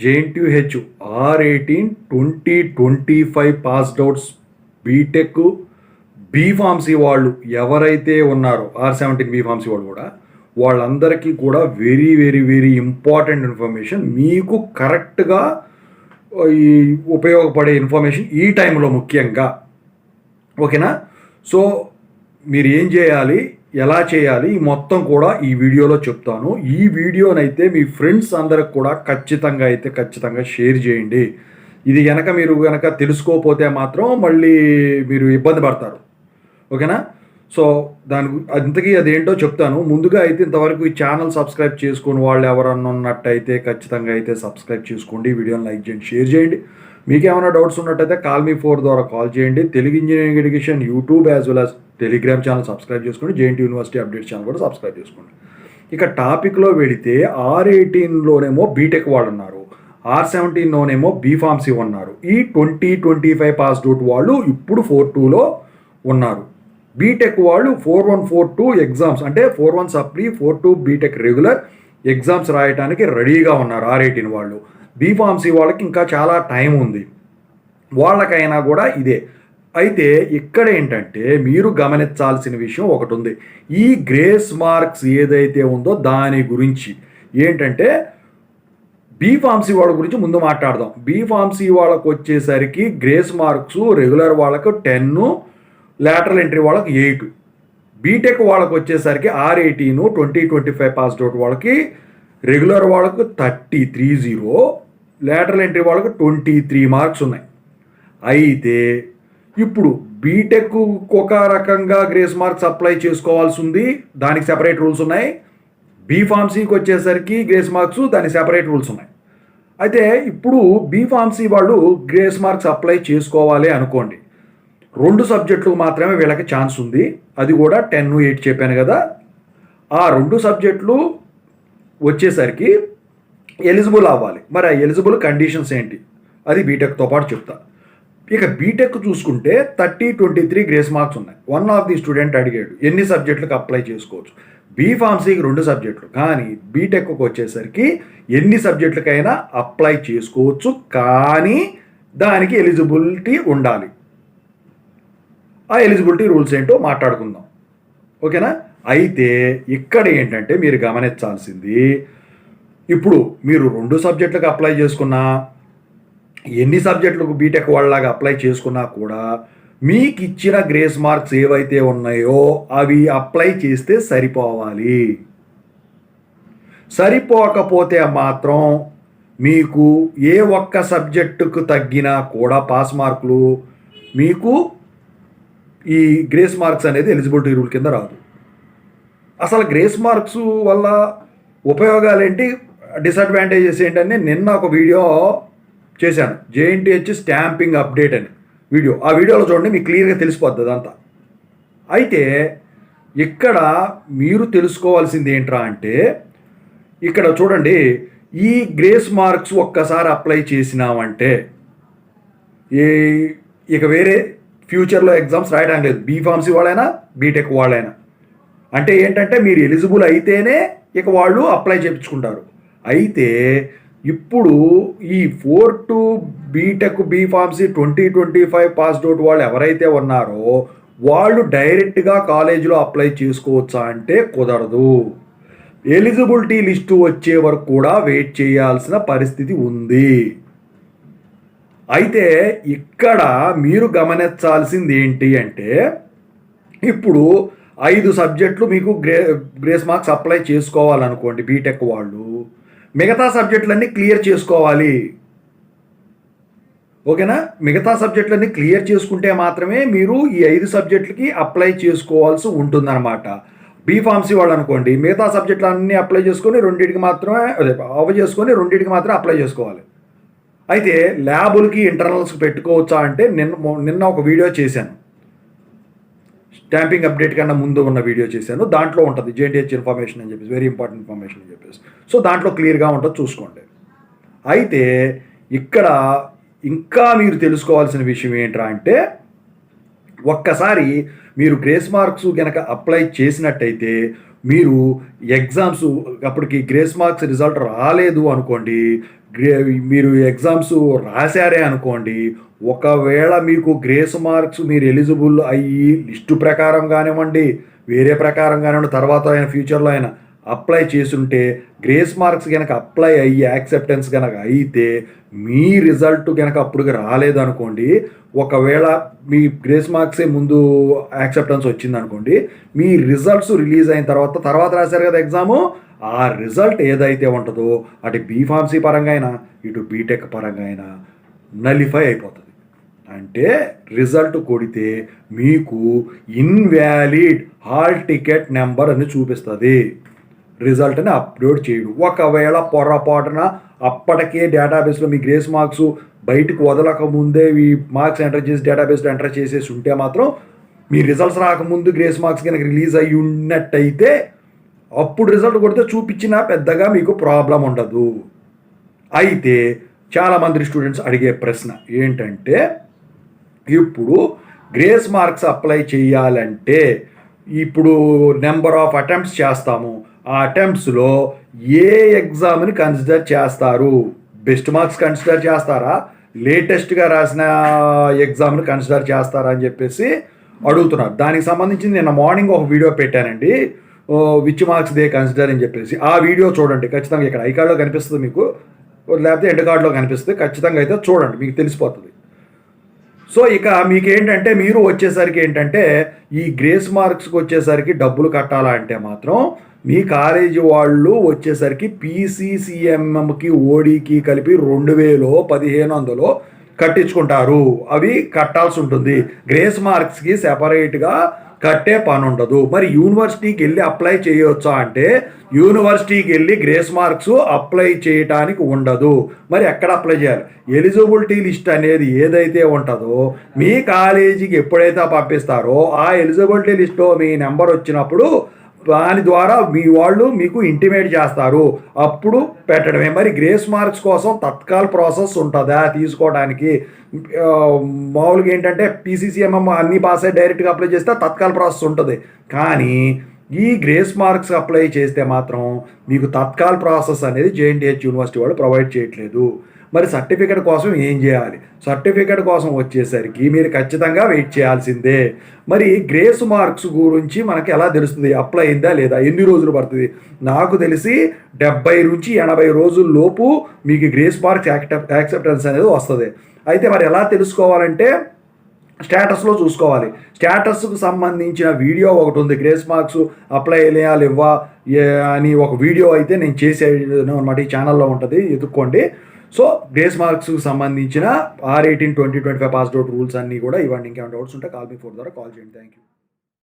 JNTUH R18 2025 passed outs BTech BPharmacy వాళ్ళు ఎవరైతే ఉన్నారో R17 బీఫార్మసీ వాళ్ళు కూడా వాళ్ళందరికీ కూడా very very very important information, మీకు కరెక్ట్గా ఈ ఉపయోగపడే ఇన్ఫర్మేషన్ ఈ టైంలో ముఖ్యంగా. ఓకేనా? సో మీరు ఏం చేయాలి, ఎలా చేయాలి మొత్తం కూడా ఈ వీడియోలో చెప్తాను. ఈ వీడియోనైతే మీ ఫ్రెండ్స్ అందరికి కూడా ఖచ్చితంగా షేర్ చేయండి. ఇది మీరు గనక తెలుసుకోకపోతే మాత్రం మళ్ళీ మీరు ఇబ్బంది పడతారు. ఓకేనా? సో అదేంటో చెప్తాను. ముందుగా అయితే ఇంతవరకు ఈ ఛానల్ సబ్స్క్రైబ్ చేసుకుని వాళ్ళు ఎవరన్నా ఉన్నట్టయితే ఖచ్చితంగా అయితే సబ్స్క్రైబ్ చేసుకోండి, వీడియోని లైక్ చేయండి, షేర్ చేయండి. మీకు ఏమైనా డౌట్స్ ఉన్నట్టయితే కాల్ మీ 4 ద్వారా కాల్ చేయండి. Telugu engineering education YouTube as well as Telegram channel subscribe చేసుకోండి. జేఎన్టీ యూనివర్సిటీ అప్డేట్ ఛానల్ కూడా సబ్స్క్రైబ్ చేసుకోండి. ఇక టాపిక్లో వెళితే R18లోనేమో బీటెక్ వాళ్ళు ఉన్నారు, R17లోనేమో బీఫార్మసీ ఉన్నారు. ఈ 2025 పాస్డ్ అవుట్ వాళ్ళు ఇప్పుడు 4-2లో ఉన్నారు. బీటెక్ వాళ్ళు 4142 ఎగ్జామ్స్ అంటే 41 సప్లీ 42 బీటెక్ రెగ్యులర్ ఎగ్జామ్స్ రాయడానికి రెడీగా ఉన్నారు R18 వాళ్ళు. బీఫార్మసీ వాళ్ళకి ఇంకా చాలా టైం ఉంది, వాళ్ళకైనా కూడా ఇదే. అయితే ఇక్కడ ఏంటంటే మీరు గమనించాల్సిన విషయం ఒకటి ఉంది. ఈ గ్రేస్ మార్క్స్ ఏదైతే ఉందో దాని గురించి ఏంటంటే బీఫార్మసీ వాళ్ళ గురించి ముందు మాట్లాడదాం. బీఫార్మసీ వాళ్ళకు వచ్చేసరికి గ్రేస్ మార్క్స్ రెగ్యులర్ వాళ్ళకు 10, లాటరల్ ఎంట్రీ వాళ్ళకి 8. బీటెక్ వాళ్ళకు వచ్చేసరికి R18 2025 పాస్డ్ అవుట్ వాళ్ళకి రెగ్యులర్ వాళ్ళకు 30, లాటరల్ ఎంట్రీ వాళ్ళకు 23 మార్క్స్ ఉన్నాయి. అయితే ఇప్పుడు బీటెక్ ఒక రకంగా గ్రేస్ మార్క్స్ అప్లై చేసుకోవాల్సి ఉంది, దానికి సెపరేట్ రూల్స్ ఉన్నాయి. బీఫార్మసీకి వచ్చేసరికి గ్రేస్ మార్క్స్ దానికి సెపరేట్ రూల్స్ ఉన్నాయి. అయితే ఇప్పుడు బీఫార్మసీ వాళ్ళు గ్రేస్ మార్క్స్ అప్లై చేసుకోవాలి అనుకోండి, 2 సబ్జెక్టులు మాత్రమే వీళ్ళకి ఛాన్స్ ఉంది. అది కూడా 10, 8 చెప్పాను కదా. ఆ 2 సబ్జెక్టులు వచ్చేసరికి ఎలిజిబుల్ అవ్వాలి. మరి ఆ ఎలిజిబుల్ కండిషన్స్ ఏంటి అది బీటెక్తో పాటు చెప్తా. ఇక బీటెక్ చూసుకుంటే 30-23 గ్రేస్ మార్క్స్ ఉన్నాయి. వన్ ఆఫ్ ది స్టూడెంట్ అడిగాడు ఎన్ని సబ్జెక్టులకు అప్లై చేసుకోవచ్చు. బీఫార్మసీకి 2 సబ్జెక్టులు, కానీ బీటెక్కి వచ్చేసరికి ఎన్ని సబ్జెక్టులకైనా అప్లై చేసుకోవచ్చు, కానీ దానికి ఎలిజిబిలిటీ ఉండాలి. ఆ ఎలిజిబిలిటీ రూల్స్ ఏంటో మాట్లాడుకుందాం. ఓకేనా? అయితే ఇక్కడ ఏంటంటే మీరు గమనించాల్సింది, ఇప్పుడు మీరు 2 సబ్జెక్టులకు అప్లై చేసుకున్నా, ఎన్ని సబ్జెక్టులకు బీటెక్ వాళ్ళలాగా అప్లై చేసుకున్నా కూడా మీకు ఇచ్చిన గ్రేస్ మార్క్స్ ఏవైతే ఉన్నాయో అవి అప్లై చేస్తే సరిపోవాలి. సరిపోకపోతే మాత్రం మీకు ఏ ఒక్క సబ్జెక్టుకు తగ్గినా కూడా పాస్ మార్కులు మీకు ఈ గ్రేస్ మార్క్స్ అనేది ఎలిజిబిలిటీ రూల్ కింద రాదు. అసలు గ్రేస్ మార్క్స్ వల్ల ఉపయోగాలు ఏంటి, డిసడ్వాంటేజెస్ ఏంటని నిన్న ఒక వీడియో చేశాను, జేఎన్టీహెచ్ స్టాంపింగ్ అప్డేట్ అని వీడియో. ఆ వీడియోలో చూడండి, మీకు క్లియర్గా తెలిసిపోద్ది అదంతా. అయితే ఇక్కడ మీరు తెలుసుకోవాల్సింది ఏంట్రా అంటే, ఇక్కడ చూడండి, ఈ గ్రేస్ మార్క్స్ ఒక్కసారి అప్లై చేసినామంటే ఇక వేరే ఫ్యూచర్లో ఎగ్జామ్స్ రాయడానికి లేదు, బీఫార్మసీ వాళ్ళైనా బీటెక్ వాళ్ళైనా. అంటే ఏంటంటే మీరు ఎలిజిబుల్ అయితేనే ఇక వాళ్ళు అప్లై చేయించుకుంటారు. అయితే ఇప్పుడు ఈ 4-2 బీటెక్ బీఫార్మసీ 2025 పాస్డ్ అవుట్ వాళ్ళు ఎవరైతే ఉన్నారో వాళ్ళు డైరెక్ట్గా కాలేజీలో అప్లై చేసుకోవచ్చా అంటే కుదరదు. ఎలిజిబిలిటీ లిస్టు వచ్చే వరకు కూడా వెయిట్ చేయాల్సిన పరిస్థితి ఉంది. అయితే ఇక్కడ మీరు గమనించాల్సింది ఏంటి అంటే, ఇప్పుడు 5 సబ్జెక్టులు మీకు గ్రేస్ మార్క్స్ అప్లై చేసుకోవాలనుకోండి బీటెక్ వాళ్ళు, మిగతా సబ్జెక్టులన్నీ క్లియర్ చేసుకోవాలి. ఓకేనా? మిగతా సబ్జెక్టులన్నీ క్లియర్ చేసుకుంటే మాత్రమే మీరు ఈ 5 సబ్జెక్టులకి అప్లై చేసుకోవాల్సి ఉంటుందన్నమాట. బీఫార్మసీ వాళ్ళు అనుకోండి, మిగతా సబ్జెక్టులు అన్నీ అప్లై చేసుకొని 2టికి మాత్రమే అప్లై చేసుకోవాలి. అయితే ల్యాబులకి ఇంటర్నల్స్కి పెట్టుకోవచ్చా అంటే నిన్న ఒక వీడియో చేశాను, స్టాంపింగ్ అప్డేట్ కన్నా ముందు ఉన్న వీడియో చేశాను. దాంట్లో ఉంటుంది జేఎన్టీహెచ్ ఇన్ఫర్మేషన్ అని చెప్పేసి, వెరీ ఇంపార్టెంట్ ఇన్ఫర్మేషన్ అని చెప్పేసి. సో దాంట్లో క్లియర్గా ఉంటుంది, చూసుకోండి. అయితే ఇక్కడ ఇంకా మీరు తెలుసుకోవాల్సిన విషయం ఏంట్రా అంటే, ఒక్కసారి మీరు గ్రేస్ మార్క్స్ కనుక అప్లై చేసినట్టయితే మీరు ఎగ్జామ్స్ అప్పటికి గ్రేస్ మార్క్స్ రిజల్ట్ రాలేదు అనుకోండి, గ్రే మీరు ఎగ్జామ్స్ రాశారే అనుకోండి, ఒకవేళ మీకు గ్రేస్ మార్క్స్ మీరు ఎలిజిబుల్ అయ్యి లిస్టు ప్రకారం కానివ్వండి, వేరే ప్రకారం కానివ్వండి, తర్వాత అయినా ఫ్యూచర్లో అయినా అప్లై చేసుంటే గ్రేస్ మార్క్స్ కనుక అప్లై అయ్యి యాక్సెప్టెన్స్ కనుక అయితే మీ రిజల్ట్ కనుక అప్పుడు రాలేదనుకోండి, ఒకవేళ మీ గ్రేస్ మార్క్సే ముందు యాక్సెప్టెన్స్ వచ్చిందనుకోండి, మీ రిజల్ట్స్ రిలీజ్ అయిన తర్వాత రాశారు కదా ఎగ్జాము, ఆ రిజల్ట్ ఏదైతే ఉంటుందో అటు బీఫార్మసీ పరంగా అయినా ఇటు బీటెక్ పరంగా అయినా నలిఫై అయిపోతుంది. అంటే రిజల్ట్ కొడితే మీకు ఇన్వాలిడ్ హాల్ టికెట్ నెంబర్ అని చూపిస్తుంది. రిజల్ట్ని అప్లోడ్ చేయడు. ఒకవేళ పొరపాటున అప్పటికే డేటాబేస్లో మీ గ్రేస్ మార్క్స్ బయటకు వదలక ముందే ఈ మార్క్స్ ఎంటర్ చేసి డేటాబేస్లో ఎంటర్ చేసేసి ఉంటే మాత్రం మీ రిజల్ట్స్ రాకముందు గ్రేస్ మార్క్స్ కనుక రిలీజ్ అయ్యి ఉన్నట్టయితే అప్పుడు రిజల్ట్ కొడితే చూపించినా పెద్దగా మీకు ప్రాబ్లం ఉండదు. అయితే చాలామంది స్టూడెంట్స్ అడిగే ప్రశ్న ఏంటంటే, ఇప్పుడు గ్రేస్ మార్క్స్ అప్లై చేయాలంటే ఇప్పుడు నెంబర్ ఆఫ్ అటెంప్ట్స్ చేస్తాము, ఆ అటెంప్ట్స్లో ఏ ఎగ్జామ్ని కన్సిడర్ చేస్తారు? బెస్ట్ మార్క్స్ కన్సిడర్ చేస్తారా, లేటెస్ట్గా రాసిన ఎగ్జామ్ని కన్సిడర్ చేస్తారా అని చెప్పేసి అడుగుతున్నారు. దానికి సంబంధించి నేను మార్నింగ్ ఒక వీడియో పెట్టానండి, విచ్ మార్క్స్ దే కన్సిడర్ అని చెప్పేసి. ఆ వీడియో చూడండి ఖచ్చితంగా. ఇక్కడ ఐ కార్డ్లో కనిపిస్తుంది మీకు, లేకపోతే ఎండ్ కార్డ్లో కనిపిస్తుంది. ఖచ్చితంగా అయితే చూడండి, మీకు తెలిసిపోతుంది. సో ఇక మీకు ఏంటంటే, మీరు వచ్చేసరికి ఏంటంటే ఈ గ్రేస్ మార్క్స్కి వచ్చేసరికి డబ్బులు కట్టాలా అంటే మాత్రం మీ కాలేజీ వాళ్ళు వచ్చేసరికి పీసీసీఎంఎంకి ఓడీకి కలిపి 2000-1500 కట్టించుకుంటారు. అవి కట్టాల్సి ఉంటుంది. గ్రేస్ మార్క్స్కి సెపరేట్గా కట్టే పని ఉండదు. మరి యూనివర్సిటీకి వెళ్ళి అప్లై చేయవచ్చా అంటే, యూనివర్సిటీకి వెళ్ళి గ్రేస్ మార్క్స్ అప్లై చేయటానికి ఉండదు. మరి ఎక్కడ అప్లై చేయాలి? ఎలిజిబిలిటీ లిస్ట్ అనేది ఏదైతే ఉంటుందో మీ కాలేజీకి ఎప్పుడైతే పంపిస్తారో ఆ ఎలిజిబిలిటీ లిస్ట్లో మీ నెంబర్ వచ్చినప్పుడు దాని ద్వారా మీ వాళ్ళు మీకు ఇంటిమేట్ చేస్తారు, అప్పుడు పెట్టడమే. మరి గ్రేస్ మార్క్స్ కోసం తత్కాల్ ప్రాసెస్ ఉంటుందా తీసుకోవడానికి? మామూలుగా ఏంటంటే పీసీసీఎంఎం అన్ని పాస్ అయ్యి డైరెక్ట్గా అప్లై చేస్తే తత్కాల్ ప్రాసెస్ ఉంటుంది. కానీ ఈ గ్రేస్ మార్క్స్ అప్లై చేస్తే మాత్రం మీకు తత్కాల్ ప్రాసెస్ అనేది జేఎన్టీహెచ్ యూనివర్సిటీ వాళ్ళు ప్రొవైడ్ చేయట్లేదు. మరి సర్టిఫికేట్ కోసం ఏం చేయాలి? సర్టిఫికేట్ కోసం వచ్చేసరికి మీరు ఖచ్చితంగా వెయిట్ చేయాల్సిందే. మరి గ్రేస్ మార్క్స్ గురించి మనకి ఎలా తెలుస్తుంది అప్లై అయిందా లేదా, ఎన్ని రోజులు పడుతుంది? నాకు తెలిసి 70 నుంచి 80 రోజుల లోపు మీకు గ్రేస్ మార్క్స్ యాక్సెప్టెన్స్ అనేది వస్తుంది. అయితే మరి ఎలా తెలుసుకోవాలంటే స్టేటస్లో చూసుకోవాలి. స్టేటస్కు సంబంధించిన వీడియో ఒకటి ఉంది, గ్రేస్ మార్క్స్ అప్లై అయ్యాలి ఇవ్వా అని ఒక వీడియో అయితే నేను చేసేది అనమాట, ఈ ఛానల్లో ఉంటుంది, ఎత్తుక్కోండి. సో గ్రేస్ మార్క్స్కి సంబంధించిన R18 2025 పాస్డ్ అవుట్ రూల్స్ అన్నీ కూడా ఇవ్వండి. ఇంకేమైనా డౌట్స్ ఉంటే కాల్ మీ 4 ద్వారా కాల్ చేయండి. Thank you.